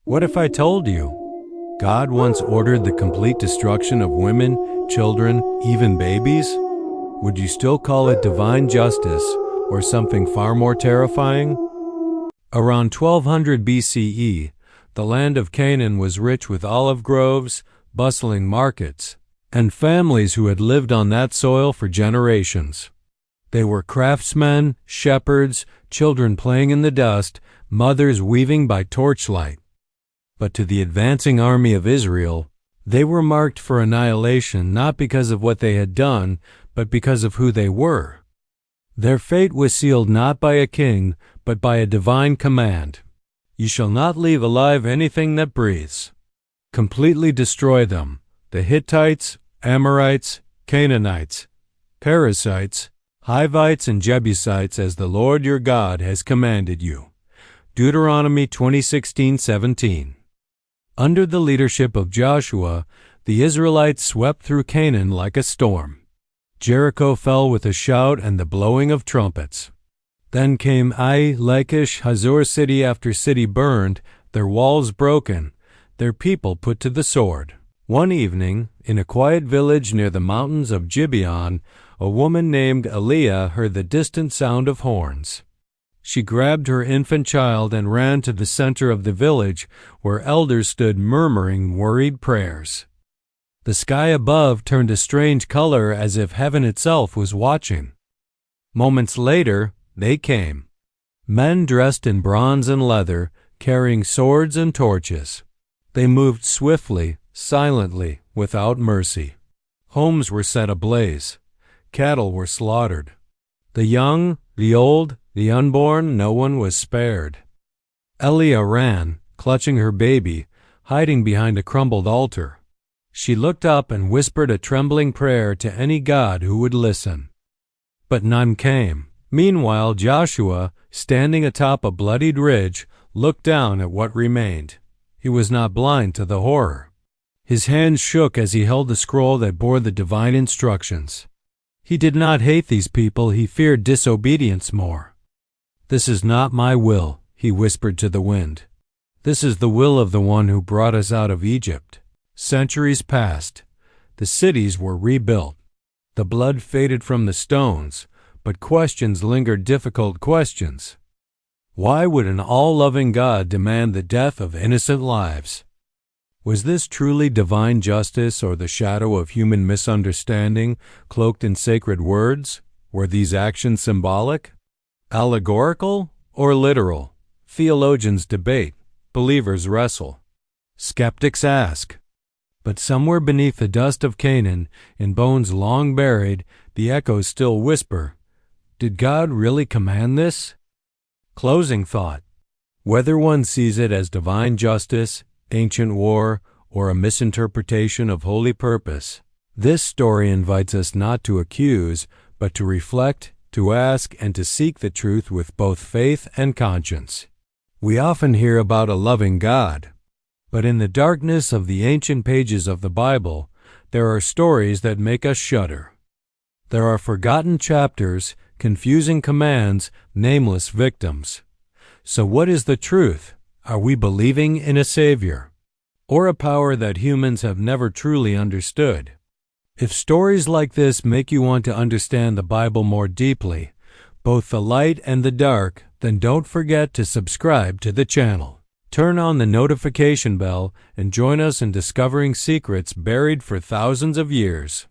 What if I told you God once ordered the complete destruction of women, children, even babies? Would you still call it divine justice or something far more terrifying? Around 1200 BCE, the land of Canaan was rich with olive groves, bustling markets, and families who had lived on that soil for generations. They were craftsmen, shepherds, children playing in the dust, mothers weaving by torchlight. But to the advancing army of Israel, they were marked for annihilation not because of what they had done, but because of who they were. Their fate was sealed not by a king, but by a divine command. You shall not leave alive anything that breathes. Completely destroy them, the Hittites, Amorites, Canaanites, Perizzites, Hivites, and Jebusites, as the Lord your God has commanded you. Deuteronomy 20:16-17. Under the leadership of Joshua, the Israelites swept through Canaan like a storm. Jericho fell with a shout and the blowing of trumpets. Then came Ai, Lachish, Hazor, city after city burned, their walls broken, their people put to the sword. One evening, in a quiet village near the mountains of Gibeon, a woman named Eliah heard the distant sound of horns. She grabbed her infant child and ran to the center of the village, where elders stood murmuring worried prayers. The sky above turned a strange color as if heaven itself was watching. Moments later, they came. Men dressed in bronze and leather, carrying swords and torches. They moved swiftly, silently, without mercy. Homes were set ablaze. Cattle were slaughtered. The young, the old, the unborn, no one was spared. Eliah ran, clutching her baby, hiding behind a crumbled altar. She looked up and whispered a trembling prayer to any God who would listen. But none came. Meanwhile, Joshua, standing atop a bloodied ridge, looked down at what remained. He was not blind to the horror. His hands shook as he held the scroll that bore the divine instructions. He did not hate these people, he feared disobedience more. "This is not my will," he whispered to the wind. "This is the will of the one who brought us out of Egypt." Centuries passed. The cities were rebuilt. The blood faded from the stones, but questions lingered, difficult questions. Why would an all-loving God demand the death of innocent lives? Was this truly divine justice or the shadow of human misunderstanding cloaked in sacred words? Were these actions symbolic, allegorical, or literal? Theologians debate. Believers wrestle. Skeptics ask. But somewhere beneath the dust of Canaan, in bones long buried, the echoes still whisper, "Did God really command this?" Closing thought. Whether one sees it as divine justice, ancient war, or a misinterpretation of holy purpose, this story invites us not to accuse, but to reflect, to ask, and to seek the truth with both faith and conscience. We often hear about a loving God, but in the darkness of the ancient pages of the Bible, there are stories that make us shudder. There are forgotten chapters, confusing commands, nameless victims. So what is the truth? Are we believing in a Savior, or a power that humans have never truly understood? If stories like this make you want to understand the Bible more deeply, both the light and the dark, then don't forget to subscribe to the channel. Turn on the notification bell and join us in discovering secrets buried for thousands of years.